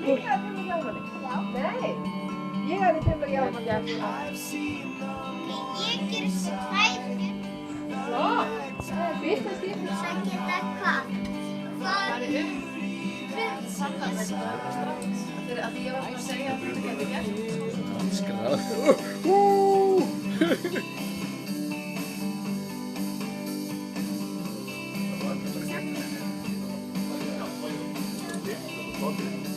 Ég hafði fimm hjá manni. Já. Nei, ég hafði fimm hjá manni. Ég ger tvær. Nó, það er fyrsta skipti. Það geta hvað? Það er samtalið strax. Þegar að ég var að segja að þetta getur gert. Skráð. Hvað?